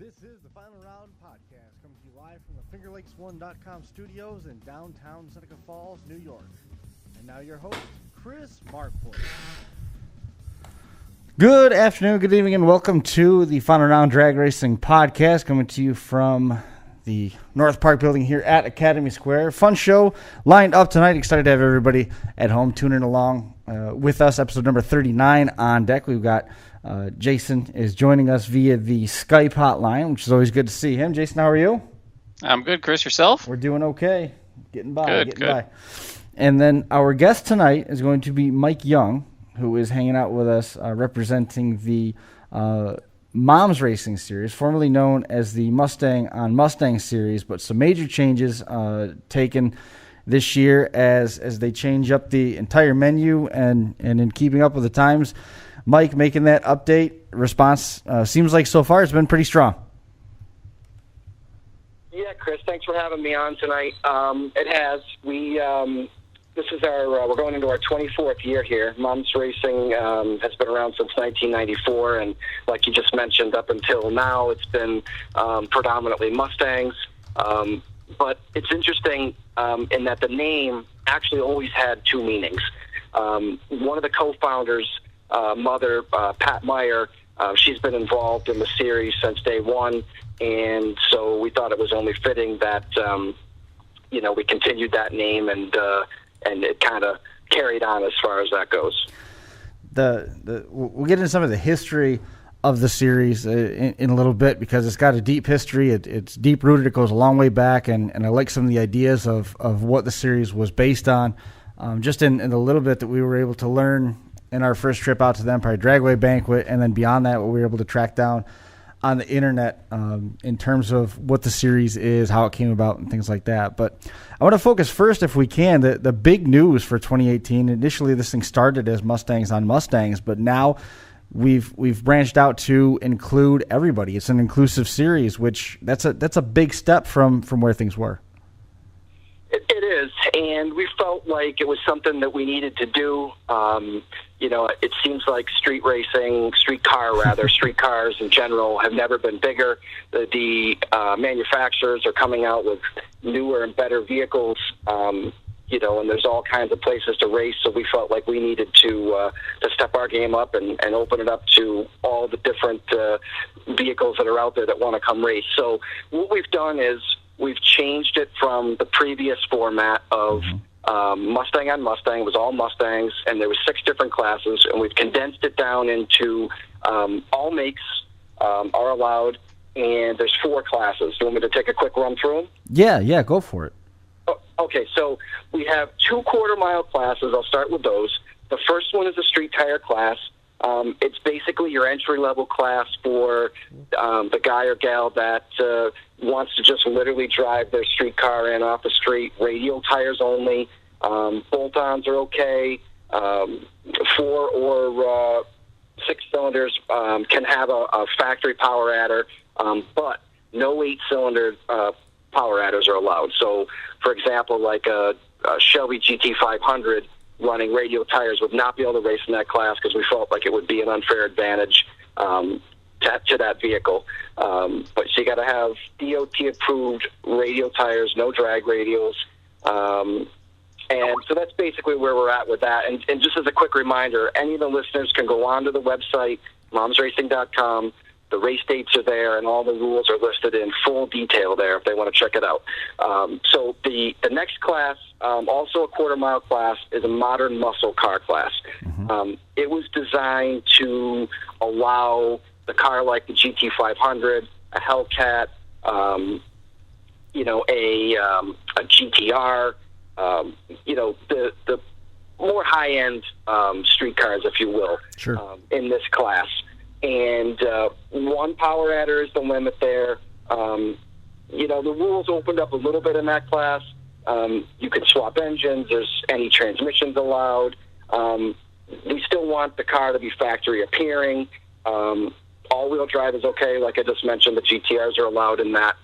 This is the Final Round Podcast, coming to you live from the FingerLakes1.com studios in downtown Seneca Falls, New York. And now your host, Chris Marquardt. Good afternoon, good evening, and welcome to the Final Round Drag Racing Podcast, coming to you from the North Park building here at Academy Square. Fun show lined up tonight. Excited to have everybody at home tuning along with us. Episode number 39 on deck. We've got Jason is joining us via the Skype hotline, which is always good to see him. Jason, how are you? I'm good, Chris. Yourself? We're doing okay. Getting by. Good. By. And then our guest tonight is going to be Mike Young, who is hanging out with us representing the Moms Racing Series, formerly known as the Mustang on Mustang Series, but some major changes taken this year as they change up the entire menu and in keeping up with the times. Mike, making that update response seems like so far it's been pretty strong. Yeah, Chris, thanks for having me on tonight. It has. This is we're going into our 24th year here. Moms Racing has been around since 1994, and like you just mentioned, up until now, it's been predominantly Mustangs. But it's interesting in that the name actually always had two meanings. One of the co-founders, mother, Pat Meyer, she's been involved in the series since day one, and so we thought it was only fitting that we continued that name, and it kind of carried on as far as that goes. We'll get into some of the history of the series in a little bit, because it's got a deep history. It's deep rooted. It goes a long way back, and I like some of the ideas of what the series was based on. Just in the little bit that we were able to learn in our first trip out to the Empire Dragway Banquet, and then beyond that, what we were able to track down on the internet in terms of what the series is, how it came about, and things like that. But I want to focus first, if we can, the big news for 2018. Initially, this thing started as Mustangs on Mustangs, but now we've branched out to include everybody. It's an inclusive series, which that's a big step from where things were. It is, and we felt like it was something that we needed to do. It seems like street cars in general have never been bigger. The manufacturers are coming out with newer and better vehicles, and there's all kinds of places to race, so we felt like we needed to step our game up and open it up to all the different vehicles that are out there that want to come race. So what we've done is we've changed it from the previous format of Mustang on Mustang. It was all Mustangs, and there was 6 different classes, and we've condensed it down into all makes are allowed, and there's 4 classes. Do you want me to take a quick run through them? Yeah, go for it. Okay, so we have 2 quarter-mile classes. I'll start with those. The first one is a street tire class. It's basically your entry-level class for the guy or gal that wants to just literally drive their street car in off the street. Radial tires only. Bolt-ons are okay. 4 or 6 cylinders can have a factory power adder, but no 8-cylinder power adders are allowed. So, for example, like a Shelby GT500 running radial tires would not be able to race in that class, because we felt like it would be an unfair advantage to that vehicle. But so you got to have DOT-approved radial tires, no drag radials. And so that's basically where we're at with that. And just as a quick reminder, any of the listeners can go onto the website, momsracing.com. The race dates are there, and all the rules are listed in full detail there if they want to check it out. So the next class, also a quarter-mile class, is a modern muscle car class. It was designed to allow the car like the GT500, a Hellcat, a GTR, the more high-end street cars, if you will, sure. In this class. And 1 power adder is the limit there. The rules opened up a little bit in that class. You can swap engines. There's any transmissions allowed. We still want the car to be factory appearing. All-wheel drive is okay. Like I just mentioned, the GTRs are allowed in that.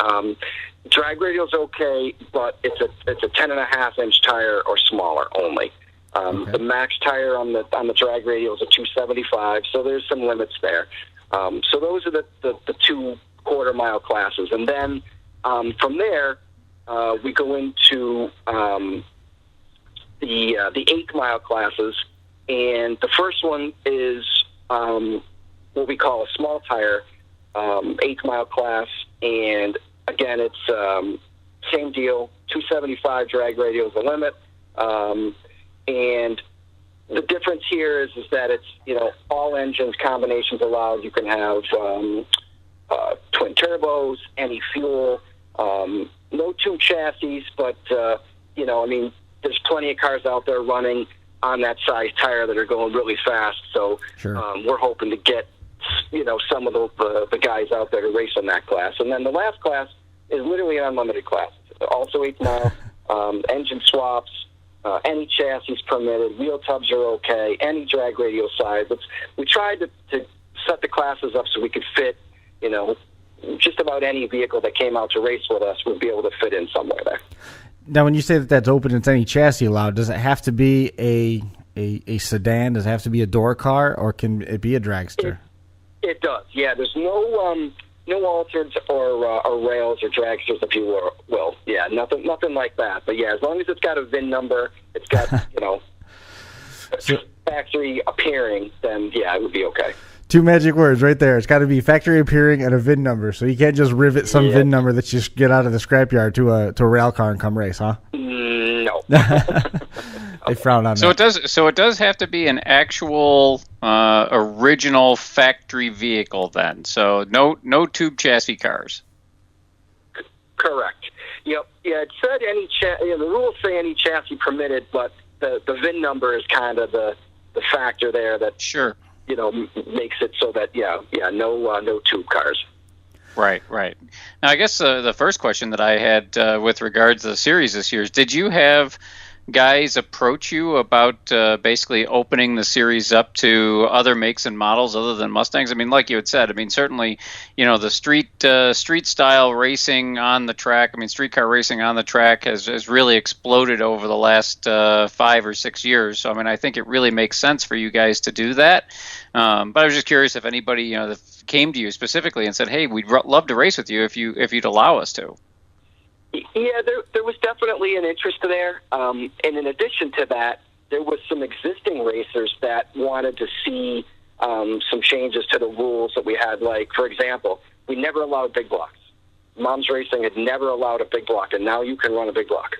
Drag radial is okay, but it's a 10.5-inch tire or smaller only. Okay. The max tire on the drag radial is a 275, so there's some limits there. So those are the 2 quarter mile classes. And then from there, we go into the 8 mile classes. And the first one is what we call a small tire 8 mile class. And again, it's same deal, 275 drag radius the limit. And the difference here is that it's, all engines, combinations allowed. You can have twin turbos, any fuel, no tube chassis, but, there's plenty of cars out there running on that size tire that are going really fast. So Sure. We're hoping to get, some of the guys out there to race in that class. And then the last class is literally an unlimited class. Also 8 mile, engine swaps, any chassis permitted, wheel tubs are okay, any drag radial size. We tried to set the classes up so we could fit, just about any vehicle that came out to race with us would be able to fit in somewhere there. Now, when you say that that's open, it's any chassis allowed, does it have to be a sedan? Does it have to be a door car, or can it be a dragster? It does, yeah. There's no altereds or rails or dragsters, if you will. Yeah, nothing like that. But yeah, as long as it's got a VIN number, it's got factory appearing, then yeah, it would be okay. 2 magic words right there. It's got to be factory appearing and a VIN number. So you can't just rivet some VIN number that you just get out of the scrapyard to a rail car and come race, huh? No. They frown on that. So it does have to be an actual original factory vehicle then. So no tube chassis cars. Correct. Yep. Yeah, it said the rules say any chassis permitted, but the VIN number is kind of the factor there that Sure. Makes it so that no tube cars. Right. Now, I guess the first question that I had with regards to the series this year is: did you have guys approach you about basically opening the series up to other makes and models other than Mustangs? I mean, like you had said, certainly, the street style racing on the track. Street car racing on the track has really exploded over the last 5 or 6 years. So, I think it really makes sense for you guys to do that. But I was just curious if anybody, that came to you specifically and said, "Hey, we'd love to race with you if you'd allow us to." Yeah, there was definitely an interest there. And in addition to that, there was some existing racers that wanted to see some changes to the rules that we had. Like, for example, we never allowed big blocks. Mom's Racing had never allowed a big block, and now you can run a big block.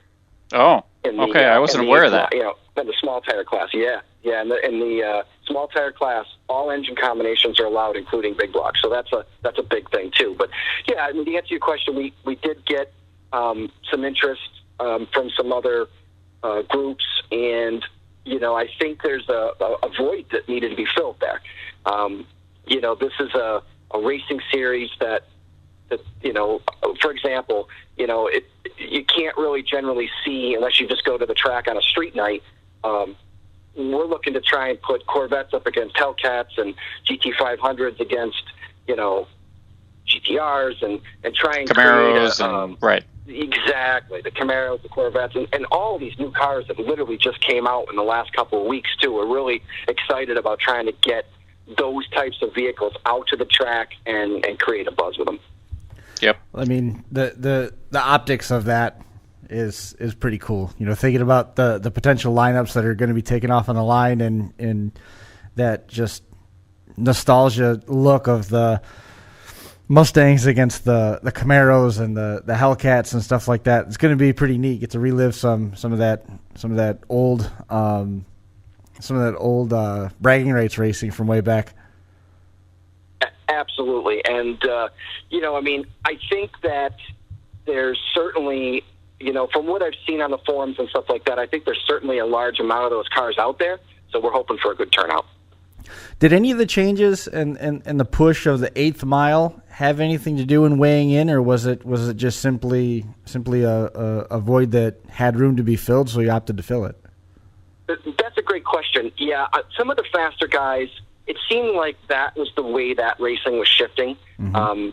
Oh, okay. I wasn't aware of that. In the small tire class, yeah. In the small tire class, all engine combinations are allowed, including big blocks. So that's a big thing too. But yeah, to answer your question, we did get some interest from some other groups, and I think there's a void that needed to be filled there. This is a racing series that for example, you can't really generally see unless you just go to the track on a street night. We're looking to try and put Corvettes up against Hellcats and GT500s against GTRs and try and Camaros create right. Exactly, the Camaros, the Corvettes, and all these new cars that literally just came out in the last couple of weeks too. We're really excited about trying to get those types of vehicles out to the track and create a buzz with them. Yep. The optics of that is pretty cool. Thinking about the potential lineups that are going to be taken off on the line and that just nostalgia look of the Mustangs against the Camaros and the Hellcats and stuff like that. It's going to be pretty neat. Get to relive some of that old bragging rights racing from way back. Absolutely, and I think that there's certainly, from what I've seen on the forums and stuff like that, I think there's certainly a large amount of those cars out there. So we're hoping for a good turnout. Did any of the changes and the push of the 8th mile have anything to do in weighing in, or was it just simply a void that had room to be filled, so you opted to fill it? That's a great question. Yeah, some of the faster guys, it seemed like that was the way that racing was shifting. Mm-hmm.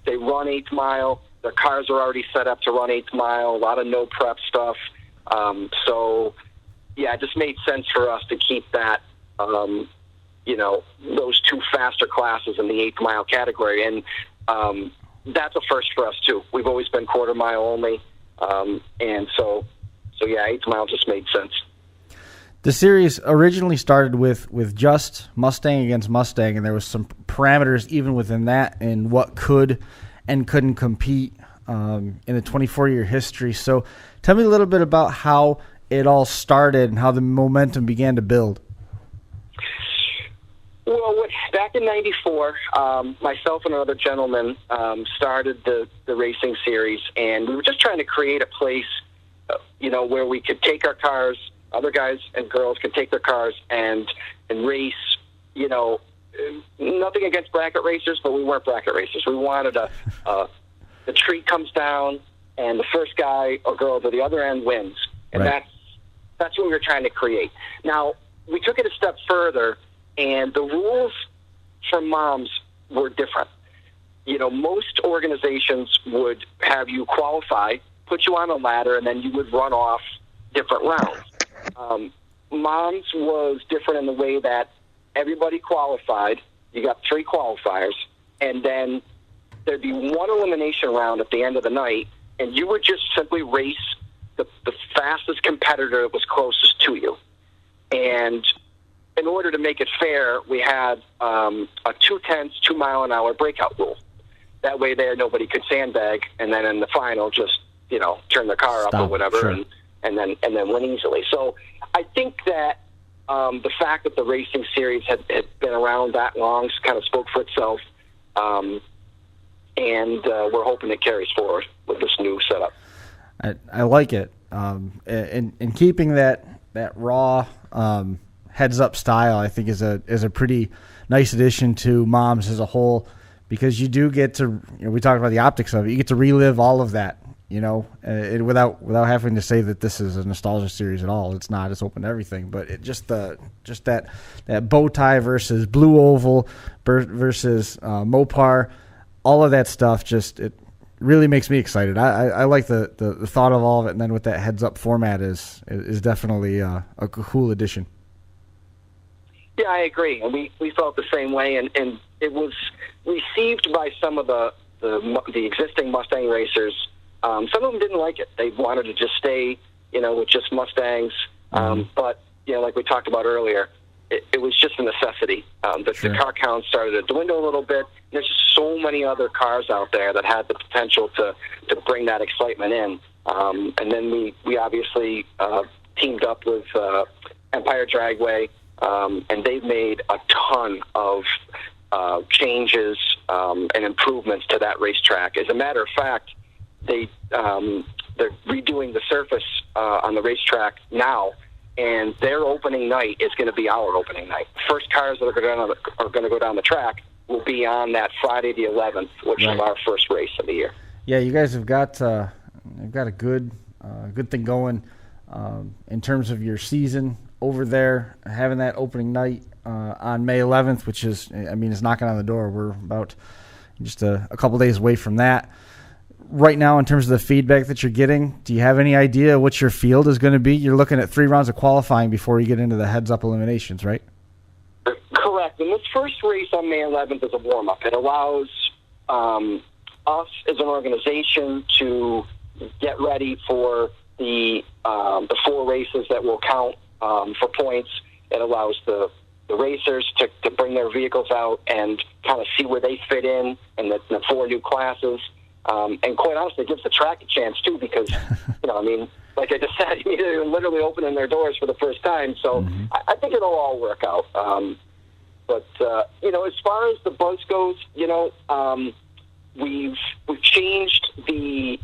They run 8th mile. Their cars are already set up to run 8th mile. A lot of no prep stuff. So yeah, it just made sense for us to keep that those two faster classes in the 8th mile category. And that's a first for us, too. We've always been quarter mile only. And so yeah, 8th mile just made sense. The series originally started with just Mustang against Mustang, and there was some parameters even within that and what could and couldn't compete in the 24-year history. So tell me a little bit about how it all started and how the momentum began to build. Well, back in '94, myself and another gentleman started the racing series, and we were just trying to create a place, where we could take our cars, other guys and girls could take their cars and race, nothing against bracket racers, but we weren't bracket racers. We wanted the tree comes down and the first guy or girl to the other end wins. And right. That's what we were trying to create. Now, we took it a step further, and the rules for moms were different. Most organizations would have you qualify, put you on a ladder, and then you would run off different rounds. Moms was different in the way that everybody qualified. You got 3 qualifiers, and then there'd be one elimination round at the end of the night, and you would just simply race the fastest competitor that was closest to you. And in order to make it fair, we had a 2/10, 2 mile an hour breakout rule. That way there, nobody could sandbag, and then in the final, just, turn the car up or whatever, sure. and then win easily. So I think that the fact that the racing series had been around that long kind of spoke for itself, and we're hoping it carries forward with this new setup. I like it. And keeping that raw heads up style, I think is a pretty nice addition to moms as a whole, because you do get to, we talked about the optics of it. You get to relive all of that, without having to say that this is a nostalgia series at all. It's not. It's open to everything. But it just that bow tie versus blue oval versus Mopar, all of that stuff. It really makes me excited. I like the thought of all of it, and then with that heads up format is definitely a cool addition. Yeah, I agree, and we felt the same way, and it was received by some of the existing Mustang racers. Some of them didn't like it. They wanted to just stay, with just Mustangs. But like we talked about earlier, it was just a necessity. The car count started to dwindle a little bit. There's just so many other cars out there that had the potential to bring that excitement in. And then we obviously teamed up with Empire Dragway, and they've made a ton of changes and improvements to that racetrack. As a matter of fact, they're redoing the surface on the racetrack now, and their opening night is going to be our opening night. First cars that are going to go down the track will be on that Friday the 11th, which is our first race of the year. Yeah, you guys have got a good thing going in terms of your season over there, having that opening night on May 11th, which is, it's knocking on the door. We're about just a couple days away from that. Right now, in terms of the feedback that you're getting, do you have any idea what your field is going to be? You're looking at 3 rounds of qualifying before you get into the heads-up eliminations, right? Correct. And this first race on May 11th is a warm-up. It allows us as an organization to get ready for the 4 races that will count for points. It allows the racers to bring their vehicles out and kind of see where they fit in the 4 new classes. And quite honestly, it gives the track a chance, too, because, like I just said, they're literally opening their doors for the first time. So I think it'll all work out. But as far as the buzz goes, we've changed the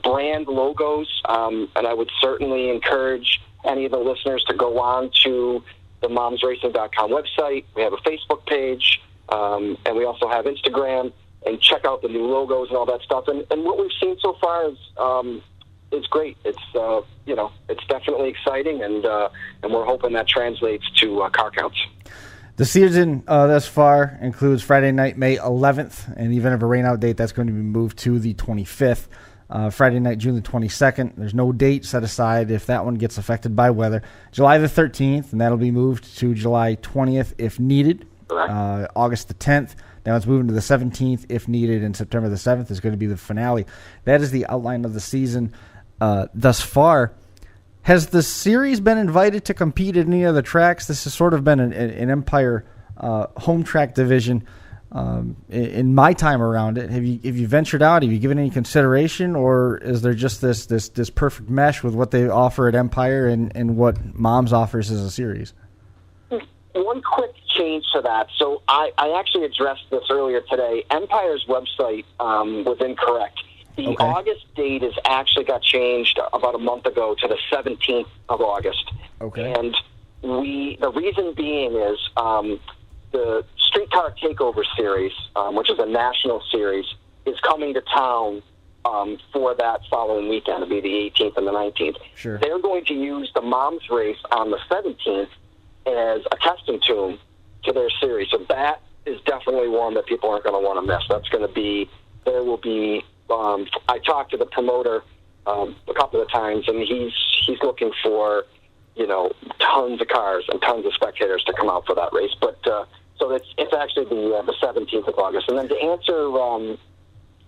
brand logos, and I would certainly encourage any of the listeners to go on to the momsracing.com website. We have a Facebook page, and we also have Instagram, and check out the new logos and all that stuff. And what we've seen so far is great. It's it's definitely exciting, and we're hoping that translates to car counts. The season thus far includes Friday night, May 11th, and even if a rain-out date, that's going to be moved to the 25th. Friday night, June the 22nd. There's no date set aside if that one gets affected by weather. July the 13th, and that'll be moved to July 20th if needed. August the 10th. Now it's moving to the 17th if needed, and September the 7th is going to be the finale. That is the outline of the season thus far. Has the series been invited to compete at any other tracks? This has sort of been an Empire home track division in my time around it. Have you ventured out? Have you given any consideration, or is there just this perfect mesh with what they offer at Empire and what Moms offers as a series? One quick change to that. So I actually addressed this earlier today. Empire's website was incorrect. The August date is actually got changed about a month ago to the 17th of August. Okay. And the reason being is the Streetcar Takeover series, which is a national series, is coming to town for that following weekend. It'll be the 18th and the 19th. Sure. They're going to use the Moms race on the 17th as a testing tune to their series. So that is definitely one that people aren't going to want to miss. That's going to be, there will be, I talked to the promoter a couple of times, and he's looking for, tons of cars and tons of spectators to come out for that race. But so it's actually the 17th of August. And then to answer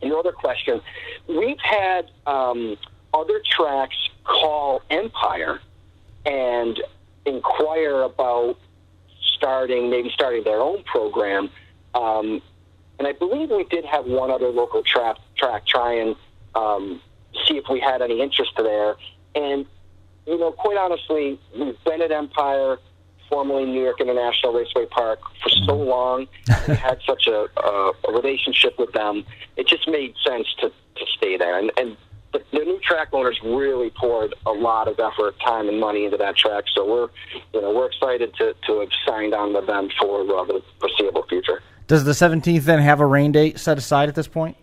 your other question, we've had other tracks call Empire and inquire about starting their own program. And I believe we did have one other local track try and see if we had any interest there. And, quite honestly, we've been at Empire, formerly New York International Raceway Park, for so long. We had such a relationship with them. It just made sense to stay there. And the new track owners really poured a lot of effort, time, and money into that track. So we're excited to have signed on with them for the foreseeable future. Does the 17th then have a rain date set aside at this point?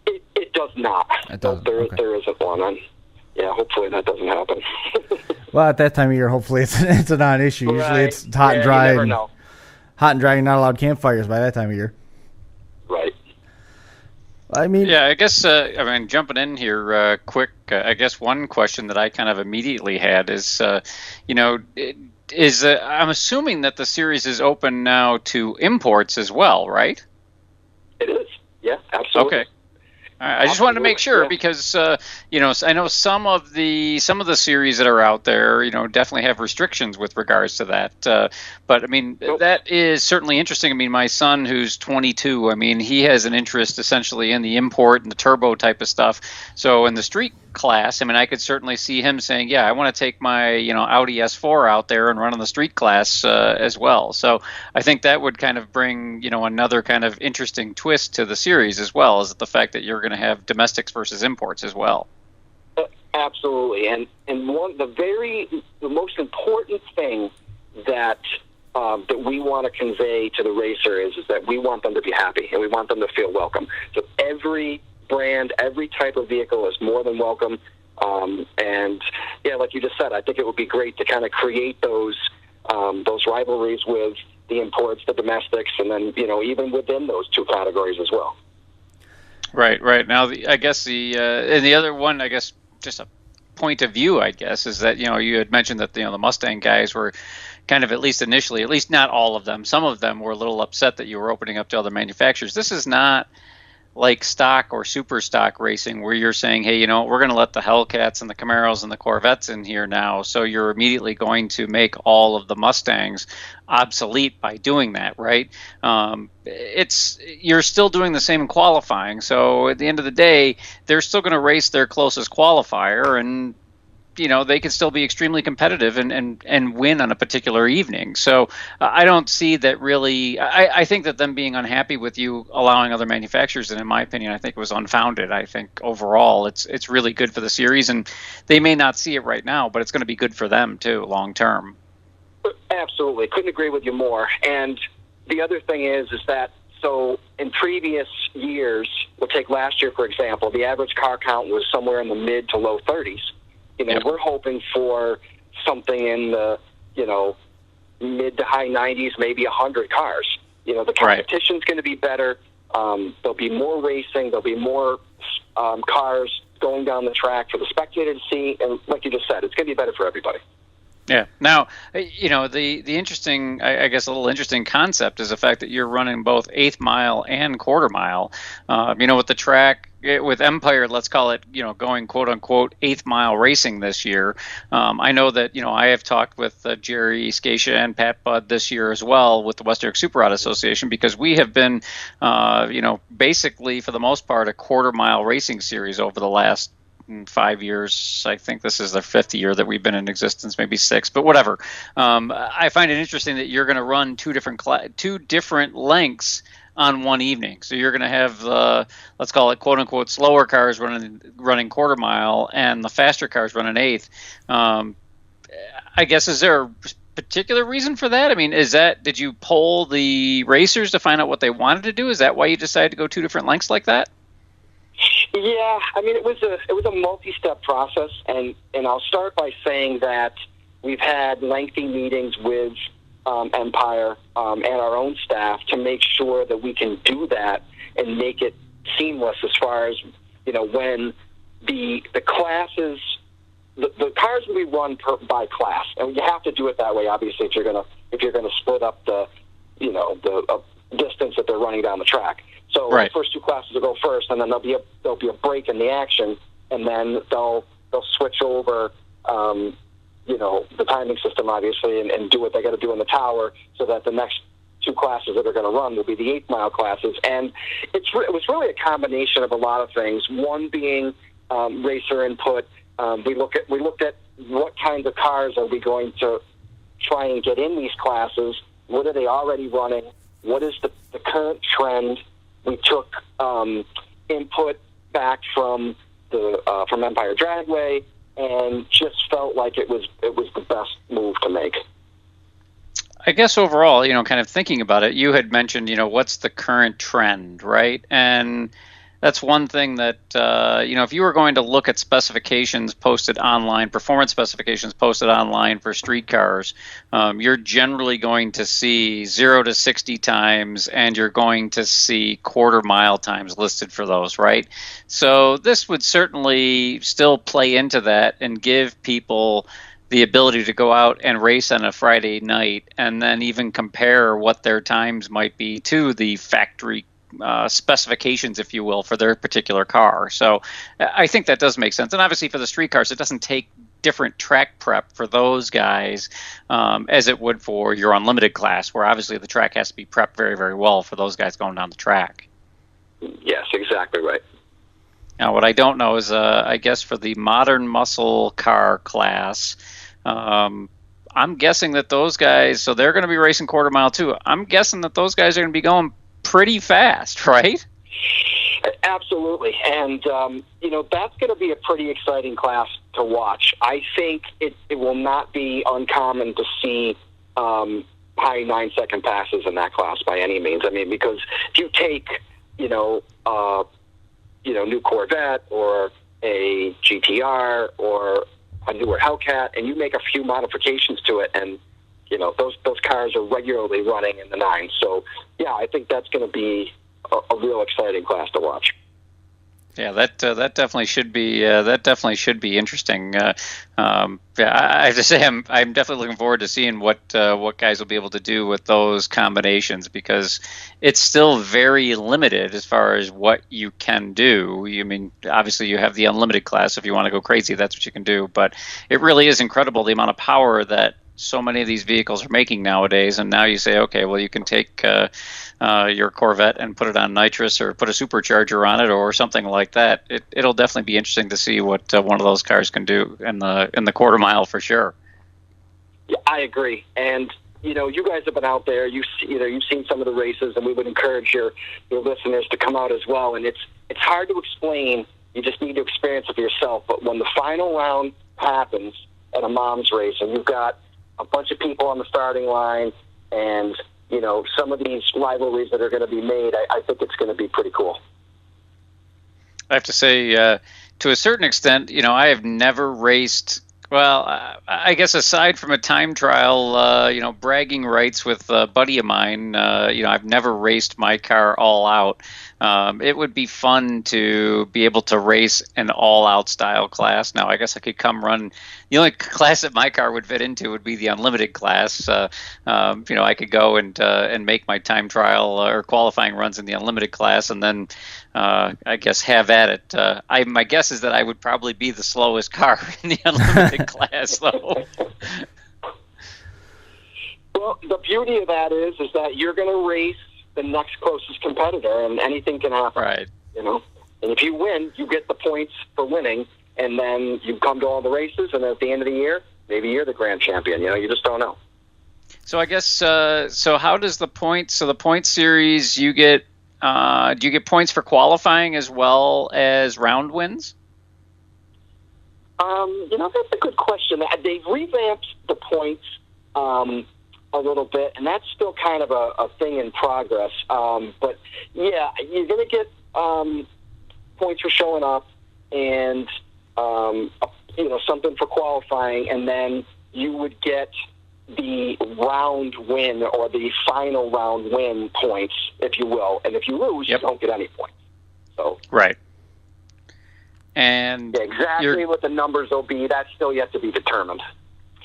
It does not. It doesn't. There isn't one. Hopefully that doesn't happen. Well, at that time of year, hopefully it's a non-issue. Right. Usually it's hot and dry. You never know. Hot and dry, and not allowed campfires by that time of year. Right. I mean, yeah, I guess, jumping in here quick, I guess one question that I kind of immediately had is, I'm assuming that the series is open now to imports as well, right? It is. Yeah, absolutely. Okay. I just wanted to make sure because I know some of the series that are out there, definitely have restrictions with regards to that. But I mean, that is certainly interesting. I mean, my son, who's 22, he has an interest essentially in the import and the turbo type of stuff. So in the street class, I could certainly see him saying, yeah, I want to take my, Audi S4 out there and run on the street class as well. So I think that would kind of bring, another kind of interesting twist to the series as well, is the fact that you're going to have domestics versus imports as well. Absolutely. And the most important thing that we want to convey to the racer is that we want them to be happy and we want them to feel welcome. So every brand, every type of vehicle is more than welcome. And yeah, like you just said, I think it would be great to kind of create those rivalries with the imports, the domestics, and then, even within those two categories as well. Right. Now, I guess and the other one, I guess, just a point of view, I guess, is that, you had mentioned that, the Mustang guys were kind of, at least initially, at least not all of them, some of them were a little upset that you were opening up to other manufacturers. This is not like stock or super stock racing where you're saying, hey, we're going to let the Hellcats and the Camaros and the Corvettes in here now, so you're immediately going to make all of the Mustangs obsolete by doing that, right? You're still doing the same in qualifying, so at the end of the day, they're still going to race their closest qualifier, and they can still be extremely competitive and win on a particular evening. So I don't see that really. I think that them being unhappy with you allowing other manufacturers, and in my opinion, I think it was unfounded. I think overall it's really good for the series, and they may not see it right now, but it's going to be good for them too, long term. Absolutely. Couldn't agree with you more. And the other thing is that, so in previous years, we'll take last year, for example, the average car count was somewhere in the mid to low 30s. Yep. We're hoping for something in the, mid to high 90s, maybe 100 cars. The competition's going to be better. There'll be more racing. There'll be more cars going down the track for the spectator to see. And like you just said, it's going to be better for everybody. Yeah. Now, the interesting, I guess, a little interesting concept is the fact that you're running both 8th mile and quarter mile. With the track, with Empire, let's call it, going quote unquote 8th mile racing this year. I know that, I have talked with Jerry Scacia and Pat Budd this year as well with the Western Super Rod Association, because we have been, basically for the most part, a quarter mile racing series over the last 5 years. I think this is the 5th year that we've been in existence, maybe 6, but whatever. I find it interesting that you're going to run two different lengths on one evening. So you're going to have let's call it quote unquote slower cars running quarter mile and the faster cars running 8th. I guess, is there a particular reason for that? I mean, did you poll the racers to find out what they wanted to do? Is that why you decided to go 2 different lengths like that? Yeah, I mean, it was a multi-step process, and I'll start by saying that we've had lengthy meetings with Empire and our own staff to make sure that we can do that and make it seamless as far as, when the classes, the cars will be run by class, and you have to do it that way, obviously, if you're gonna split up the distance that they're running down the track. So right. The first 2 classes will go first, and then there'll be a break in the action, and then they'll switch over, the timing system, obviously, and do what they got to do in the tower, so that the next 2 classes that are going to run will be the 8 mile classes. And it was really a combination of a lot of things. One being racer input. We looked at what kinds of cars are we going to try and get in these classes. What are they already running? What is the current trend? We took input back from Empire Dragway, and just felt like it was the best move to make. I guess overall, kind of thinking about it, you had mentioned, what's the current trend, right? And that's one thing that, if you were going to look at specifications posted online, performance specifications posted online for street cars, you're generally going to see 0 to 60 times, and you're going to see quarter mile times listed for those, right? So this would certainly still play into that and give people the ability to go out and race on a Friday night and then even compare what their times might be to the factory specifications, if you will, for their particular car. So I think that does make sense. And obviously for the street cars, it doesn't take different track prep for those guys as it would for your unlimited class, where obviously the track has to be prepped very, very well for those guys going down the track. Yes, exactly right. Now, what I don't know is, I guess for the modern muscle car class, I'm guessing that those guys, so they're going to be racing quarter mile too. I'm guessing that those guys are going to be going pretty fast, right? Absolutely. And, that's going to be a pretty exciting class to watch. I think it will not be uncommon to see high 9-second passes in that class by any means. I mean, because if you take, new Corvette or a GTR or a newer Hellcat, and you make a few modifications to it, and those cars are regularly running in the 9s. So yeah, I think that's going to be a real exciting class to watch. Yeah, that definitely should be interesting. I have to say, I'm definitely looking forward to seeing what guys will be able to do with those combinations, because it's still very limited as far as what you can do. I mean, obviously you have the unlimited class. If you want to go crazy, that's what you can do. But it really is incredible the amount of power that so many of these vehicles are making nowadays. And now you say, okay, well, you can take your Corvette and put it on nitrous or put a supercharger on it or something like that. It'll definitely be interesting to see what one of those cars can do in the quarter mile for sure. Yeah, I agree. And you guys have been out there. You've seen some of the races, and we would encourage your listeners to come out as well. And it's hard to explain. You just need to experience it for yourself. But when the final round happens at a mom's race, and you've got a bunch of people on the starting line, and some of these rivalries that are going to be made, I think it's going to be pretty cool. I have to say, to a certain extent, I have never raced Well, I guess aside from a time trial, bragging rights with a buddy of mine, I've never raced my car all out. It would be fun to be able to race an all-out style class. Now, I guess I could come run. The only class that my car would fit into would be the unlimited class. I could go and make my time trial or qualifying runs in the unlimited class, and then I guess have at it. My guess is that I would probably be the slowest car in the unlimited class, though. Well, the beauty of that is that you're going to race the next closest competitor, and anything can happen. Right. And if you win, you get the points for winning, and then you come to all the races, and at the end of the year, maybe you're the grand champion. You just don't know. So I guess so. How does the points? So the point series, you get. Do you get points for qualifying as well as round wins? That's a good question. They've revamped the points a little bit, and that's still kind of a thing in progress. But yeah, you're going to get points for showing up, and something for qualifying, and then you would get the round win or the final round win points, if you will. And if you lose, you don't get any points. So right. And exactly what the numbers will be, that's still yet to be determined.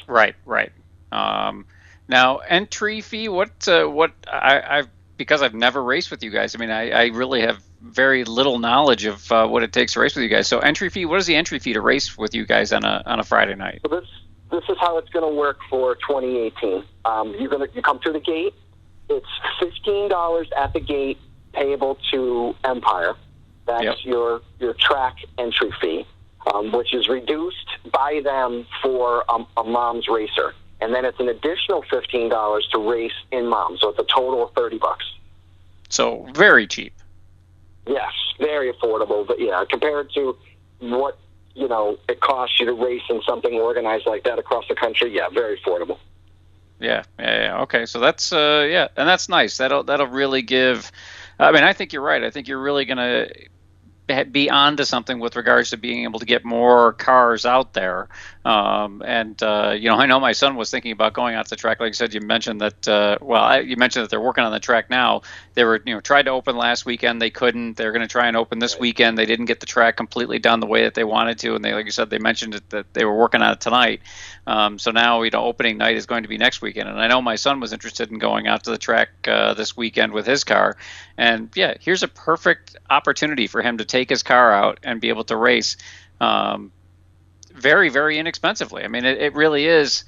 Right. Now, entry fee. Because I've never raced with you guys. I mean, I really have very little knowledge of what it takes to race with you guys. So entry fee. What is the entry fee to race with you guys on a Friday night? So this is how it's going to work for 2018. You come through the gate. It's $15 at the gate, payable to Empire. That's your track entry fee, which is reduced by them for a Mom's racer, and then it's an additional $15 to race in Mom. So it's a total of $30. So very cheap. Yes, very affordable. But yeah, compared to what it costs you to race in something organized like that across the country, yeah, very affordable. Yeah. Okay, so that's and that's nice. That'll really give. I mean, I think you're right. I think you're really going to be onto something with regards to being able to get more cars out there. I know my son was thinking about going out to the track. Like you said, you mentioned that. You mentioned that they're working on the track now. They were, tried to open last weekend. They couldn't. They're going to try and open this weekend. They didn't get the track completely done the way that they wanted to. And they, like you said, they mentioned that they were working on it tonight. So now, opening night is going to be next weekend. And I know my son was interested in going out to the track this weekend with his car. And yeah, here's a perfect opportunity for him to take his car out and be able to race very, very inexpensively. I mean, it really is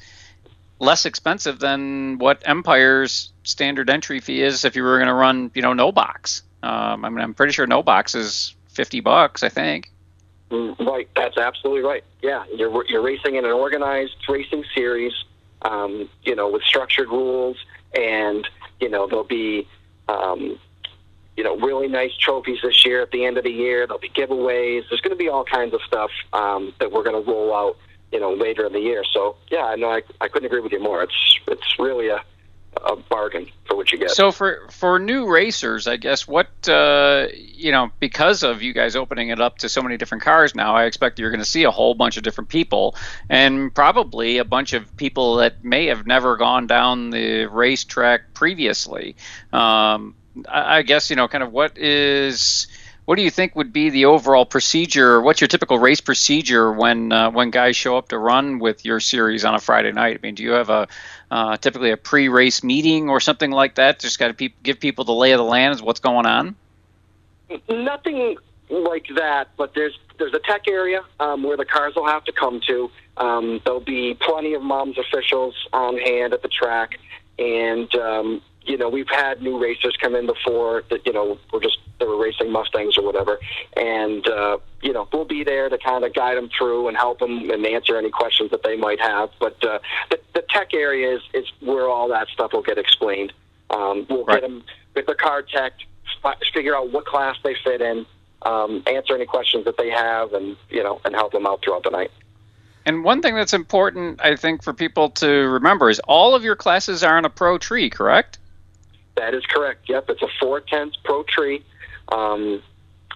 less expensive than what Empire's standard entry fee is if you were going to run, no box. I'm pretty sure no box is $50, I think. Right, that's absolutely right. Yeah, you're racing in an organized racing series, with structured rules, and there'll be really nice trophies this year at the end of the year. There'll be giveaways. There's going to be all kinds of stuff that we're going to roll out, later in the year. So, yeah, I couldn't agree with you more. It's really a bargain for what you get. So for new racers, I guess, what, because of you guys opening it up to so many different cars now, I expect you're going to see a whole bunch of different people, and probably a bunch of people that may have never gone down the racetrack previously. I guess, kind of what do you think would be the overall procedure? What's your typical race procedure when guys show up to run with your series on a Friday night? I mean, do you have typically a pre-race meeting or something like that? Just got to give people the lay of the land of what's going on? Nothing like that, but there's a tech area where the cars will have to come to. There'll be plenty of Mom's officials on hand at the track, and we've had new racers come in before that, they were racing Mustangs or whatever. And, we'll be there to kind of guide them through and help them and answer any questions that they might have. But the tech area is where all that stuff will get explained. We'll get them with the car tech, figure out what class they fit in, answer any questions that they have, and help them out throughout the night. And one thing that's important, I think, for people to remember is all of your classes are on a Pro Tree, correct? That is correct. Yep, it's a 4/10 Pro Tree.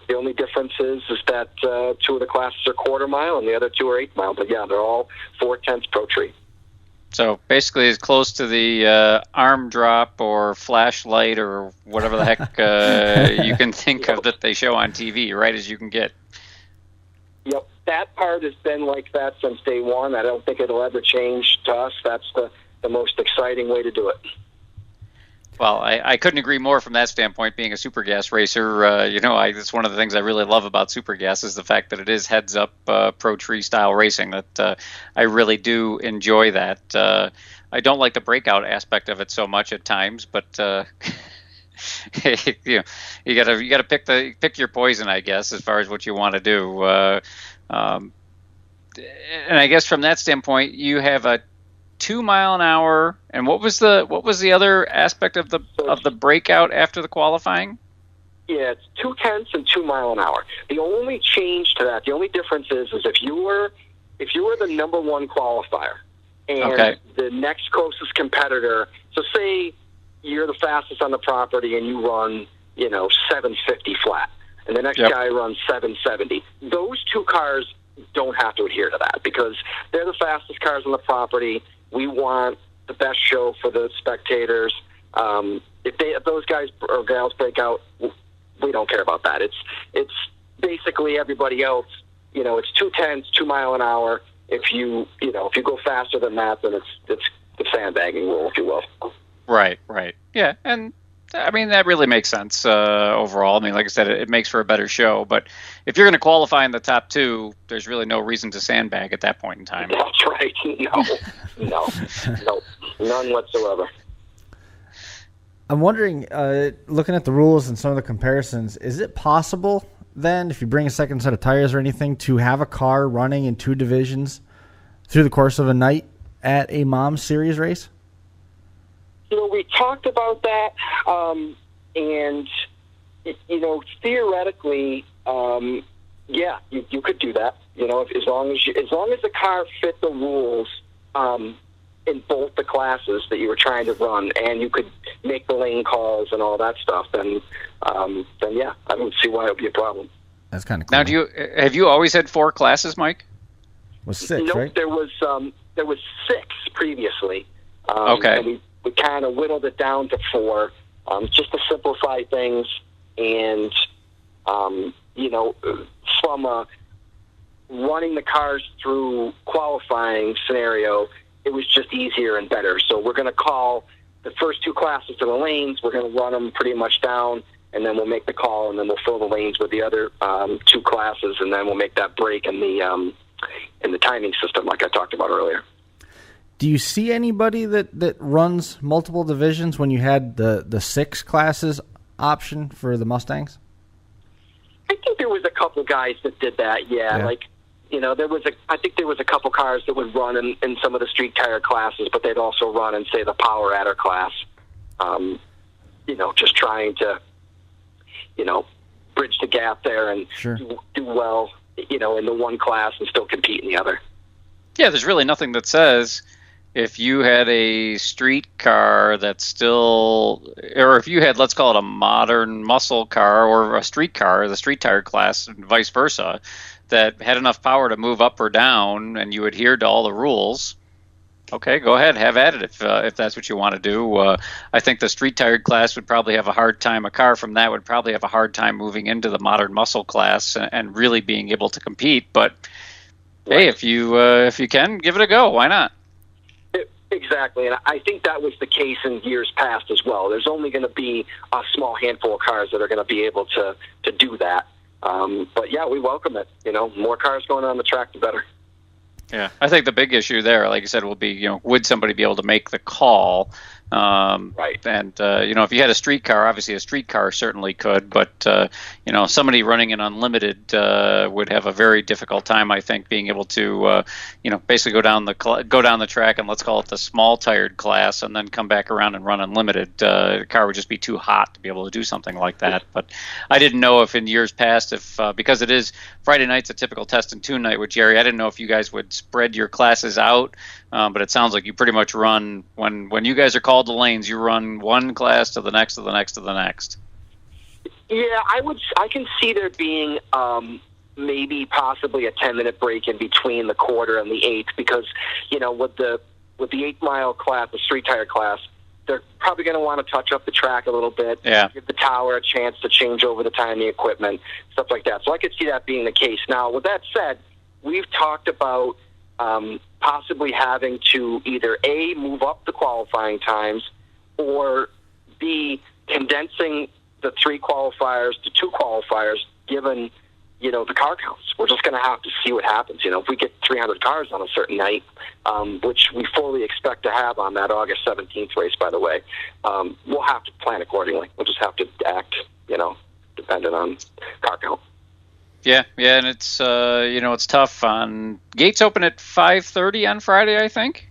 The only difference is that 2 of the classes are quarter mile and the other 2 are 8 mile. But yeah, they're all 4/10 Pro Tree. So basically, as close to the arm drop or flashlight or whatever the heck you can think of that they show on TV, right, as you can get. Yep, that part has been like that since day one. I don't think it'll ever change to us. That's the most exciting way to do it. Well, I couldn't agree more from that standpoint. Being a super gas racer, it's one of the things I really love about super gas is the fact that it is heads up Pro Tree style racing. That I really do enjoy that. I don't like the breakout aspect of it so much at times, but you gotta pick your poison, I guess, as far as what you want to do. And I guess from that standpoint, you have a 2 mile an hour, and what was the other aspect of the breakout after the qualifying? Yeah, it's 2/10 and 2 mile an hour. The only change to that, the only difference is if you were the number one qualifier and the next closest competitor, so say you're the fastest on the property and you run 750 flat, and the next guy runs 770. Those 2 cars don't have to adhere to that because they're the fastest cars on the property. We want the best show for the spectators. If those guys or gals break out, we don't care about that. It's basically everybody else. It's 2/10, 2 mile an hour. If you go faster than that, then it's the sandbagging rule, if you will. Right. Yeah, and I mean that really makes sense overall. I mean, like I said, it makes for a better show. But if you're going to qualify in the top 2, there's really no reason to sandbag at that point in time. That's right. No, none whatsoever. I'm wondering, looking at the rules and some of the comparisons, is it possible then, if you bring a second set of tires or anything, to have a car running in 2 divisions through the course of a night at a Mom Series race? We talked about that, and theoretically, yeah, you could do that. As long as the car fit the rules in both the classes that you were trying to run, and you could make the lane calls and all that stuff, then yeah, I don't see why it would be a problem. That's kind of cool. Now, have you always had 4 classes, Mike? Was 6, nope, right? There was 6 previously. Okay. And we kind of whittled it down to 4, just to simplify things, and from a running the cars through qualifying scenario, it was just easier and better. So we're going to call the first 2 classes to the lanes. We're going to run them pretty much down, and then we'll make the call, and then we'll fill the lanes with the other 2 classes, and then we'll make that break in the timing system like I talked about earlier. Do you see anybody that runs multiple divisions when you had the 6 classes option for the Mustangs? I think there was a couple guys that did that, yeah. Like, I think there was a couple cars that would run in some of the street tire classes, but they'd also run in, say, the Power Adder class. Just trying to, bridge the gap there and do well, in the one class and still compete in the other. Yeah, there's really nothing that says if you had a street car that's still, or if you had, let's call it a modern muscle car or a street car, the street tire class, and vice versa, that had enough power to move up or down and you adhered to all the rules, okay, go ahead, have at it if that's what you want to do. I think the street tire class would probably have a hard time, a car from that would probably have a hard time moving into the modern muscle class and really being able to compete. But hey, if you can, give it a go. Why not? Exactly, and I think that was the case in years past as well. There's only going to be a small handful of cars that are going to be able to do that. But yeah, we welcome it. More cars going on the track, the better. Yeah, I think the big issue there, like I said, will be, would somebody be able to make the call? Right. And, if you had a street car, obviously a street car certainly could, but, somebody running an unlimited would have a very difficult time, I think, being able to, basically go down the track and let's call it the small tired class and then come back around and run unlimited. The car would just be too hot to be able to do something like that. But I didn't know if in years past, because it is Friday night's a typical test and tune night with Jerry, I didn't know if you guys would spread your classes out. But it sounds like you pretty much run, when you guys are called to lanes, you run one class to the next to the next to the next. Yeah, I can see there being maybe possibly a 10-minute break in between the quarter and the eighth, because with the 8-mile class, the street tire class, they're probably going to want to touch up the track a little bit, give the tower a chance to change over the timing equipment, stuff like that. So I could see that being the case. Now, with that said, we've talked about possibly having to either A, move up the qualifying times, or B, condensing the 3 qualifiers to 2 qualifiers, given the car counts. We're just going to have to see what happens. If we get 300 cars on a certain night, which we fully expect to have on that August 17th race, by the way, we'll have to plan accordingly. We'll just have to act, dependent on car count. Yeah, and it's it's tough. Gates open at 5:30 on Friday, I think.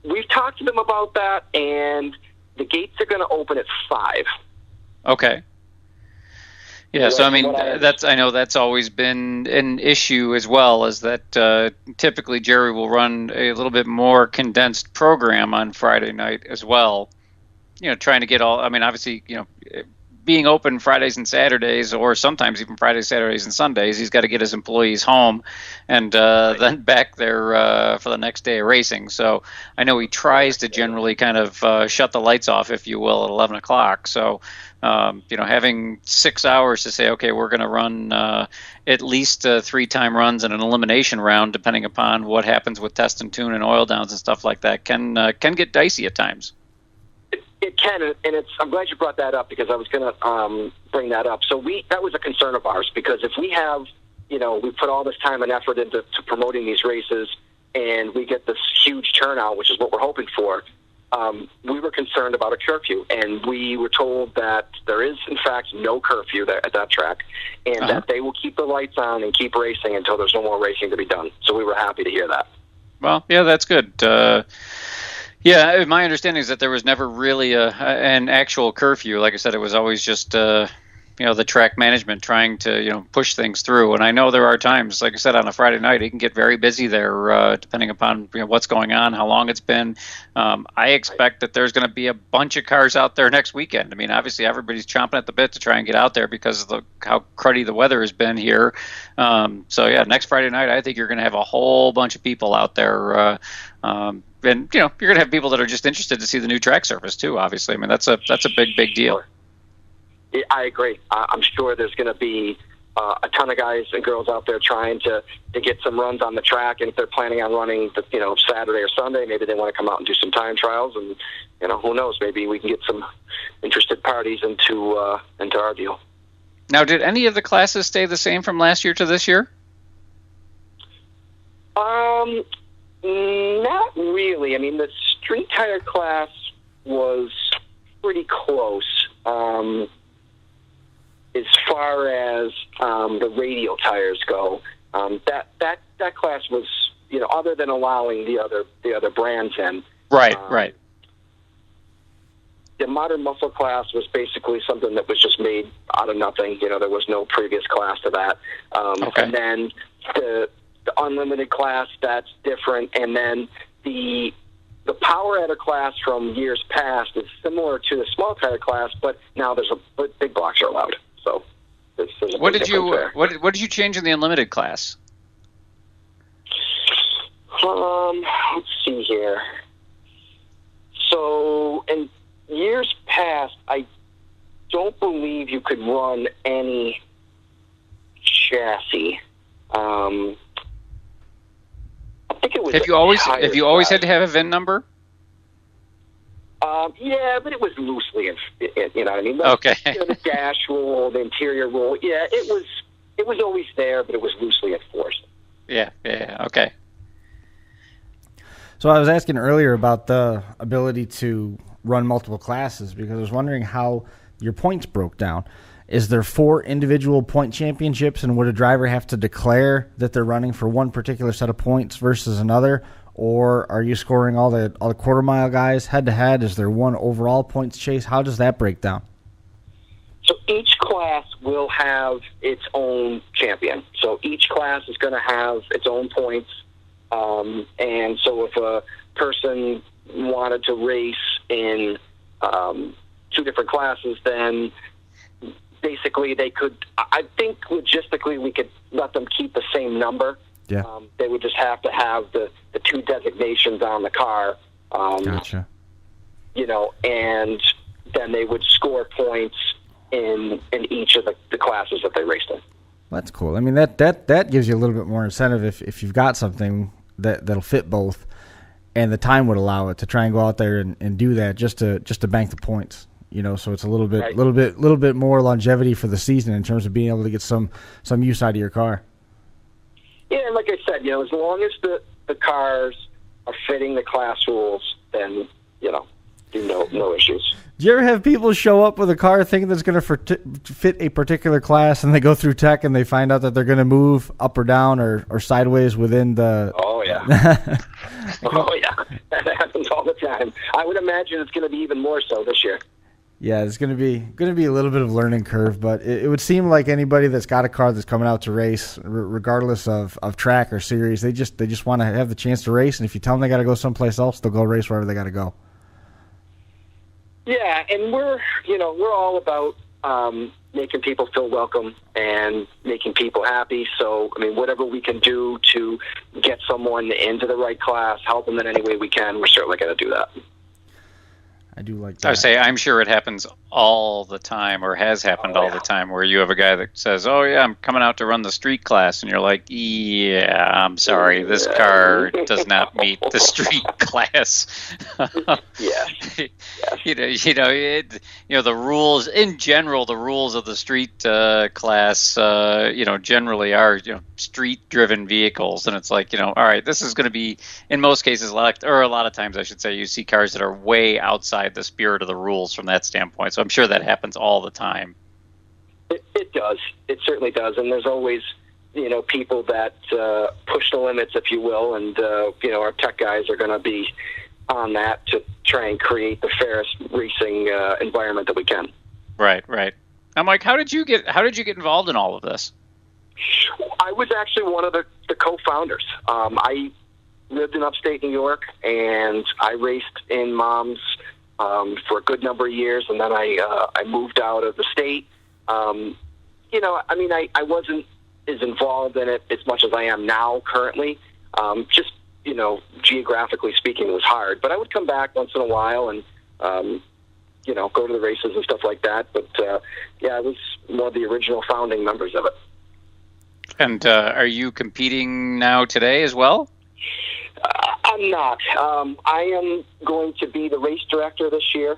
We've talked to them about that, and the gates are going to open at 5. Okay. Yeah, so I mean, I know that's always been an issue as well, is that typically Jerry will run a little bit more condensed program on Friday night as well. Trying to get all. I mean, obviously, being open Fridays and Saturdays, or sometimes even Fridays, Saturdays, and Sundays, he's got to get his employees home and then back there for the next day of racing. So I know he tries to generally kind of shut the lights off, if you will, at 11 o'clock. So, having 6 hours to say, okay, we're going to run at least 3-time runs and an elimination round, depending upon what happens with test and tune and oil downs and stuff like that, can get dicey at times. It can, and I'm glad you brought that up, because I was going to bring that up. So that was a concern of ours, because if we have, we put all this time and effort into promoting these races, and we get this huge turnout, which is what we're hoping for, we were concerned about a curfew, and we were told that there is, in fact, no curfew there at that track, and that they will keep the lights on and keep racing until there's no more racing to be done. So we were happy to hear that. Well, yeah, that's good. Yeah, my understanding is that there was never really an actual curfew. Like I said, it was always just the track management trying to push things through. And I know there are times, like I said, on a Friday night, it can get very busy there, depending upon what's going on, how long it's been. I expect that there's going to be a bunch of cars out there next weekend. I mean, obviously everybody's chomping at the bit to try and get out there because of how cruddy the weather has been here. So yeah, next Friday night, I think you're going to have a whole bunch of people out there. And you're going to have people that are just interested to see the new track surface too. Obviously, I mean that's a big deal. Yeah, I agree. I'm sure there's going to be a ton of guys and girls out there trying to get some runs on the track, and if they're planning on running Saturday or Sunday, maybe they want to come out and do some time trials, and who knows, maybe we can get some interested parties into our deal. Now, did any of the classes stay the same from last year to this year? Not really. I mean, the street tire class was pretty close as far as the radial tires go. That class was, other than allowing the other brands in. Right. The modern muscle class was basically something that was just made out of nothing. There was no previous class to that. Okay. And then the unlimited class, that's different. And then the power adder class from years past is similar to the small tire class, but now big blocks are allowed. So there's what did you change in the unlimited class? Let's see here. So in years past, I don't believe you could run any chassis. I think it was. Have you always had to have a VIN number? Yeah, but it was loosely, you know what I mean? Okay. The dash rule, the interior rule. Yeah, it was always there, but it was loosely enforced. Yeah. Okay. So I was asking earlier about the ability to run multiple classes because I was wondering how your points broke down. Is there 4 individual point championships, and would a driver have to declare that they're running for one particular set of points versus another? Or are you scoring all the quarter mile guys head to head? Is there one overall points chase? How does that break down? So each class will have its own champion. So each class is going to have its own points. And so if a person wanted to race in two different classes, then basically they could, I think logistically we could let them keep the same number. Yeah. They would just have to have the two designations on the car. Gotcha. You know, and then they would score points in each of the classes that they raced in. That's cool. I mean, that gives you a little bit more incentive if you've got something that'll fit both, and the time would allow it to try and go out there and do that just to bank the points. You know, so it's a little bit more longevity for the season in terms of being able to get some use out of your car. Yeah, and like I said, you know, as long as the cars are fitting the class rules, then, you know, no issues. Do you ever have people show up with a car thinking that's going to fit a particular class, and they go through tech and they find out that they're going to move up or down or sideways within the... Oh, yeah. Oh, yeah. That happens all the time. I would imagine it's going to be even more so this year. Yeah, it's going to be a little bit of a learning curve, but it would seem like anybody that's got a car that's coming out to race, regardless of track or series, they just want to have the chance to race, and if you tell them they got to go someplace else, they'll go race wherever they got to go. Yeah, and we're all about making people feel welcome and making people happy. So, I mean, whatever we can do to get someone into the right class, help them in any way we can, we're certainly going to do that. I do like that. I would say I'm sure it happens all the time, or has happened all the time, where you have a guy that says, "Oh yeah, I'm coming out to run the street class," and you're like, "Yeah, I'm sorry, this car does not meet the street class." Yeah. The rules in general, the rules of the street class, generally are street-driven vehicles, and it's like, all right, this is going to be, in most cases, a lot of times, I should say, you see cars that are way outside the spirit of the rules from that standpoint. So I'm sure that happens all the time. It does. It certainly does. And there's always, people that push the limits, if you will, and our tech guys are going to be on that to try and create the fairest racing environment that we can. Right. Now, Mike, how did you get involved in all of this? I was actually one of the co-founders. I lived in upstate New York, and I raced in Moms for a good number of years, and then I moved out of the state. I wasn't as involved in it as much as I am now currently. Just, geographically speaking, it was hard. But I would come back once in a while and, go to the races and stuff like that. But, I was one of the original founding members of it. And are you competing now today as well? I'm not. I am going to be the race director this year.